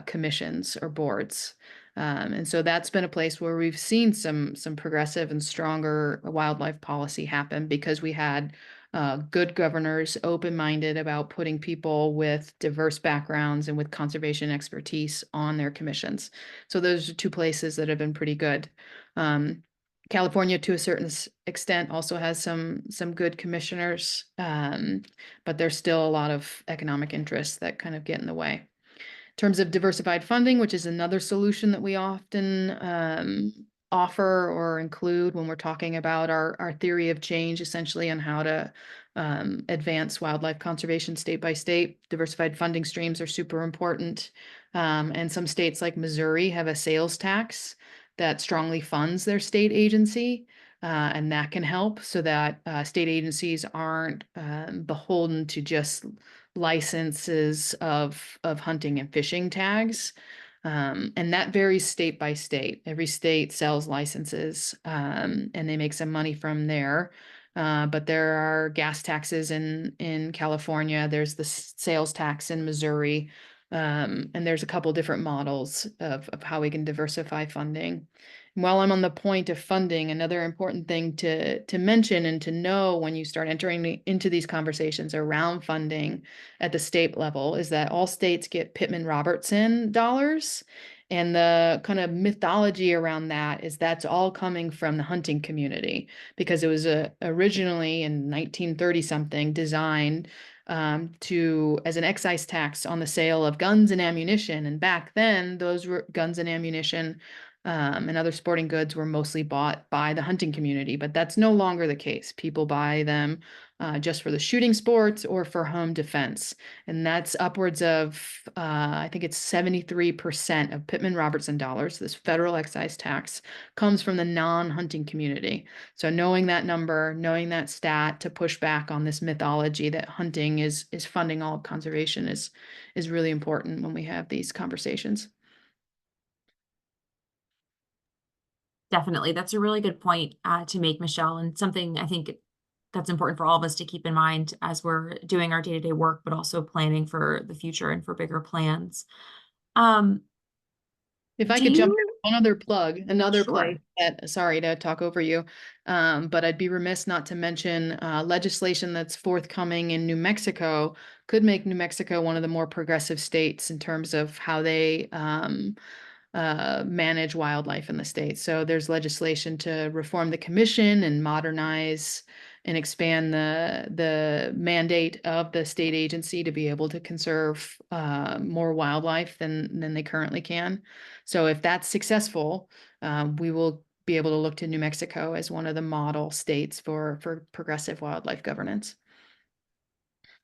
commissions or boards. And so that's been a place where we've seen some progressive and stronger wildlife policy happen because we had good governors, open-minded about putting people with diverse backgrounds and with conservation expertise on their commissions. So those are two places that have been pretty good. California, to a certain extent, also has some good commissioners, but there's still a lot of economic interests that kind of get in the way. In terms of diversified funding, which is another solution that we often offer or include when we're talking about our theory of change, essentially on how to advance wildlife conservation state by state. Diversified funding streams are super important. And some states like Missouri have a sales tax that strongly funds their state agency. And that can help so that state agencies aren't beholden to just licenses of hunting and fishing tags. And that varies state by state. Every state sells licenses and they make some money from there. But there are gas taxes in California. There's the sales tax in Missouri. And there's a couple different models of how we can diversify funding. And while I'm on the point of funding, another important thing to mention and to know when you start entering into these conversations around funding at the state level is that all states get Pittman-Robertson dollars. And the kind of mythology around that is that's all coming from the hunting community because it was originally in 1930 something designed as an excise tax on the sale of guns and ammunition. And back then, those were guns and ammunition and other sporting goods were mostly bought by the hunting community, but that's no longer the case. People buy them just for the shooting sports or for home defense. And that's upwards of, I think it's 73% of Pittman-Robertson dollars, this federal excise tax, comes from the non-hunting community. So knowing that number, knowing that stat to push back on this mythology that hunting is funding all of conservation is really important when we have these conversations. Definitely. That's a really good point to make, Michelle, and something I think that's important for all of us to keep in mind as we're doing our day-to-day work, but also planning for the future and for bigger plans. If I Do could jump you? in, another Sure. place that, sorry to talk over you, but I'd be remiss not to mention legislation that's forthcoming in New Mexico could make New Mexico one of the more progressive states in terms of how they manage wildlife in the state. So there's legislation to reform the commission and modernize and expand the mandate of the state agency to be able to conserve more wildlife than they currently can. So if that's successful, we will be able to look to New Mexico as one of the model states for progressive wildlife governance.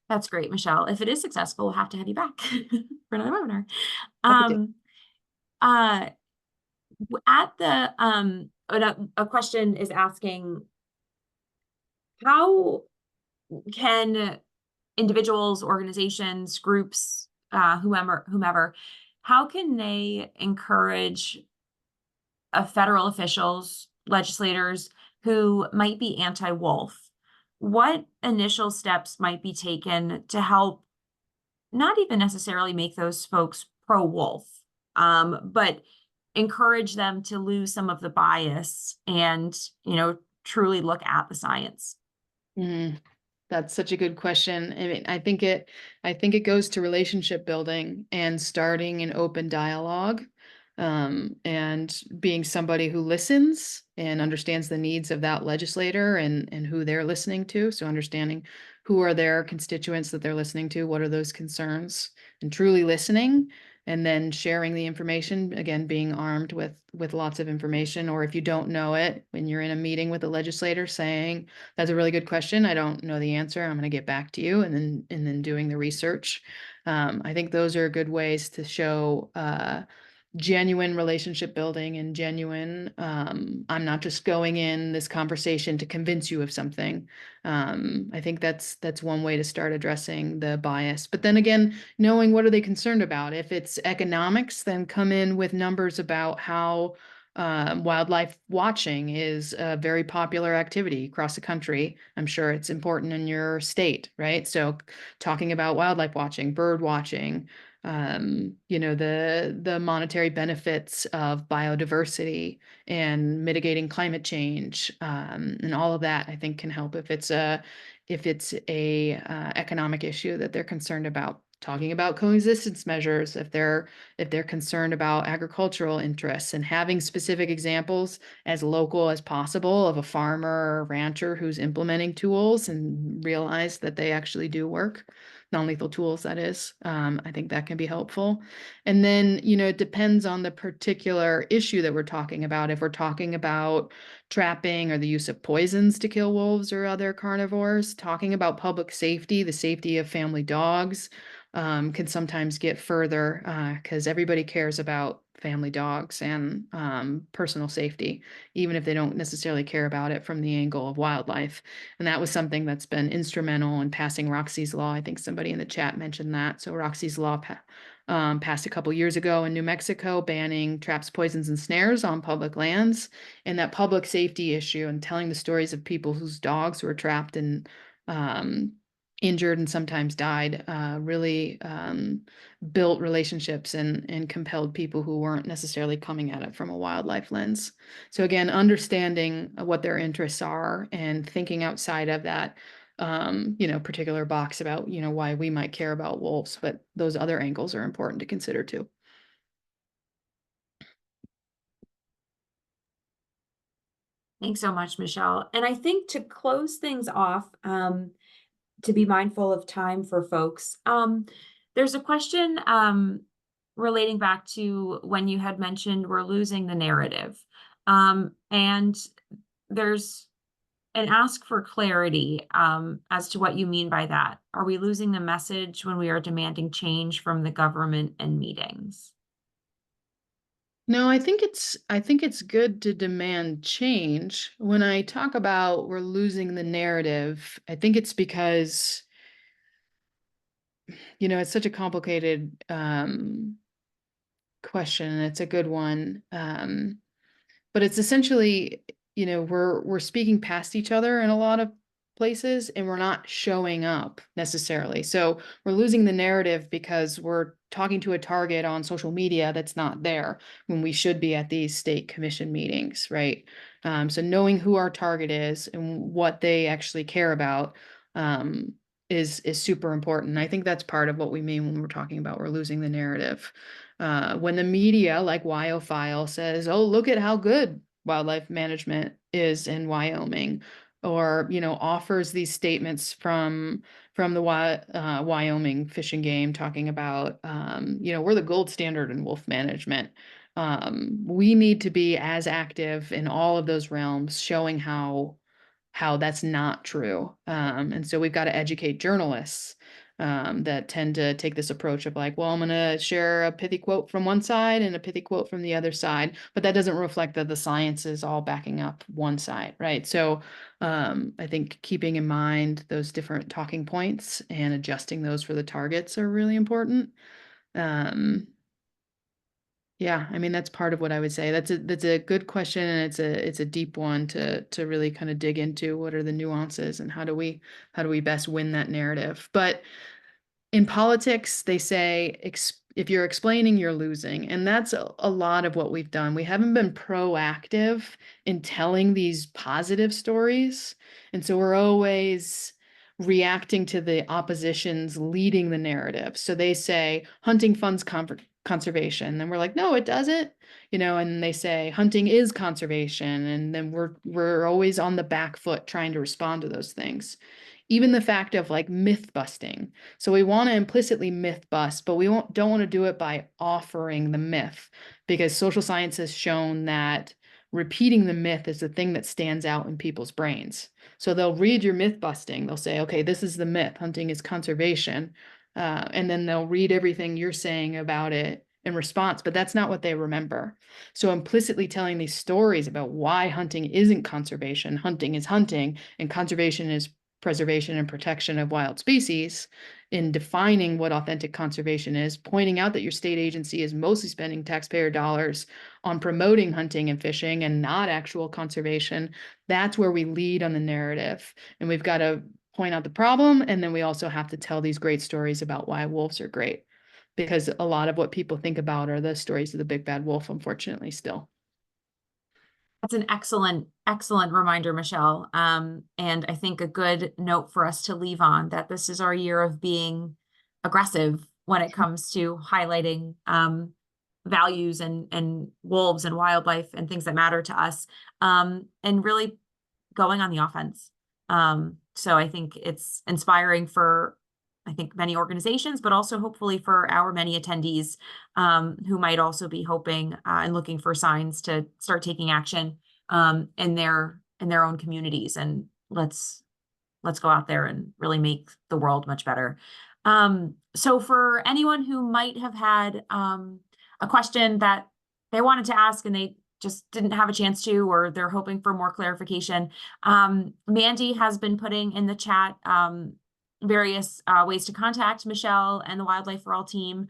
That's great, Michelle. If it is successful, we'll have to have you back for another webinar. Happy to. Uh, at the a question is asking, how can individuals, organizations, groups, whomever, how can they encourage federal officials, legislators who might be anti-wolf? What initial steps might be taken to help not even necessarily make those folks pro-wolf, but encourage them to lose some of the bias and, truly look at the science. Mm, that's such a good question. I mean, I think it goes to relationship building and starting an open dialogue, and being somebody who listens and understands the needs of that legislator and who they're listening to. So understanding who are their constituents that they're listening to, what are those concerns, and truly listening, and then sharing the information, again, being armed with lots of information. Or if you don't know it, when you're in a meeting with a legislator, saying, that's a really good question. I don't know the answer. I'm going to get back to you, and then doing the research. I think those are good ways to show genuine relationship building and genuine, I'm not just going in this conversation to convince you of something. I think that's one way to start addressing the bias. But then again, knowing what are they concerned about. If it's economics, then come in with numbers about how wildlife watching is a very popular activity across the country. I'm sure it's important in your state, right? So talking about wildlife watching, bird watching, the monetary benefits of biodiversity and mitigating climate change, and all of that, I think, can help if it's a economic issue that they're concerned about. Talking about coexistence measures, if they're concerned about agricultural interests, and having specific examples as local as possible of a farmer or rancher who's implementing tools and realize that they actually do work, non-lethal tools, that is. I think that can be helpful. And then, it depends on the particular issue that we're talking about. If we're talking about trapping or the use of poisons to kill wolves or other carnivores, talking about public safety, the safety of family dogs, can sometimes get further, because everybody cares about family dogs and personal safety, even if they don't necessarily care about it from the angle of wildlife. And that was something that's been instrumental in passing Roxy's Law. I think somebody in the chat mentioned that. So Roxy's Law passed a couple years ago in New Mexico, banning traps, poisons, and snares on public lands. And that public safety issue and telling the stories of people whose dogs were trapped and injured and sometimes died, really built relationships and compelled people who weren't necessarily coming at it from a wildlife lens. So again, understanding what their interests are and thinking outside of that, particular box about, why we might care about wolves, but those other angles are important to consider too. Thanks so much, Michelle. And I think to close things off, to be mindful of time for folks, there's a question relating back to when you had mentioned we're losing the narrative. And there's an ask for clarity as to what you mean by that. Are we losing the message when we are demanding change from the government and meetings? No, I think it's good to demand change. When I talk about we're losing the narrative, I think it's because, it's such a complicated question, and it's a good one. But it's essentially, we're speaking past each other in a lot of places, and we're not showing up necessarily. So we're losing the narrative because we're talking to a target on social media that's not there when we should be at these state commission meetings, right? So knowing who our target is and what they actually care about, is super important. I think that's part of what we mean when we're talking about we're losing the narrative. When the media, like WyoFile, says, "Oh, look at how good wildlife management is in Wyoming," or offers these statements from the Wyoming Fish and Game talking about, we're the gold standard in wolf management. We need to be as active in all of those realms, showing how that's not true. And so we've got to educate journalists that tend to take this approach of like, well, I'm going to share a pithy quote from one side and a pithy quote from the other side, but that doesn't reflect that the science is all backing up one side, right? So I think keeping in mind those different talking points and adjusting those for the targets are really important. Yeah, I mean, that's part of what I would say. That's a good question, and it's a deep one to really kind of dig into. What are the nuances and how do we best win that narrative? But In politics, they say if you're explaining, you're losing. And that's a lot of what we've done. We haven't been proactive in telling these positive stories. And so we're always reacting to the opposition's leading the narrative. So they say hunting funds conservation. And we're like, no, it doesn't. And they say hunting is conservation. And then we're always on the back foot trying to respond to those things. Even the fact of like myth busting. So we want to implicitly myth bust, but we don't want to do it by offering the myth, because social science has shown that repeating the myth is the thing that stands out in people's brains. So they'll read your myth busting. They'll say, okay, this is the myth. Hunting is conservation. And then they'll read everything you're saying about it in response, but that's not what they remember. So implicitly telling these stories about why hunting isn't conservation, hunting is hunting, and conservation is preservation and protection of wild species, in defining what authentic conservation is, pointing out that your state agency is mostly spending taxpayer dollars on promoting hunting and fishing and not actual conservation. That's where we lead on the narrative. And we've got to point out the problem. And then we also have to tell these great stories about why wolves are great, because a lot of what people think about are the stories of the big bad wolf, unfortunately, still. That's an excellent, excellent reminder, Michelle. And I think a good note for us to leave on, that this is our year of being aggressive when it comes to highlighting values and wolves and wildlife and things that matter to us, and really going on the offense. So I think it's inspiring for, I think, many organizations, but also hopefully for our many attendees who might also be hoping and looking for signs to start taking action in their own communities. And let's go out there and really make the world much better. So for anyone who might have had a question that they wanted to ask and they just didn't have a chance to, or they're hoping for more clarification, Mandy has been putting in the chat various ways to contact Michelle and the Wildlife for All team.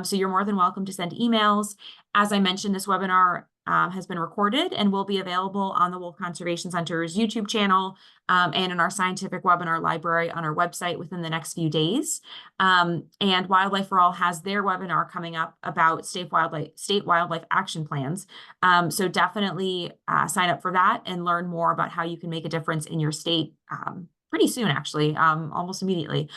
So you're more than welcome to send emails. As I mentioned, this webinar has been recorded and will be available on the Wolf Conservation Center's YouTube channel and in our scientific webinar library on our website within the next few days. And Wildlife for All has their webinar coming up about state wildlife action plans. So definitely sign up for that and learn more about how you can make a difference in your state pretty soon, actually, almost immediately.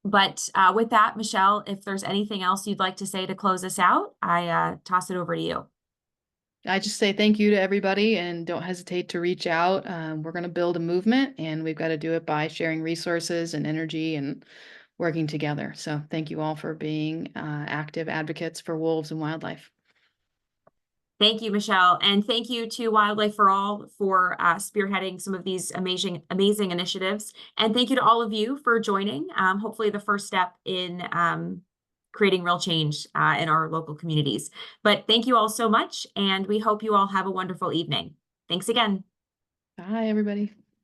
But with that, Michelle, if there's anything else you'd like to say to close us out, I toss it over to you. I just say thank you to everybody, and don't hesitate to reach out. We're going to build a movement, and we've got to do it by sharing resources and energy and working together. So thank you all for being active advocates for wolves and wildlife. Thank you, Michelle. And thank you to Wildlife for All for spearheading some of these amazing initiatives. And thank you to all of you for joining. Hopefully the first step in creating real change in our local communities. But thank you all so much. And we hope you all have a wonderful evening. Thanks again. Bye, everybody.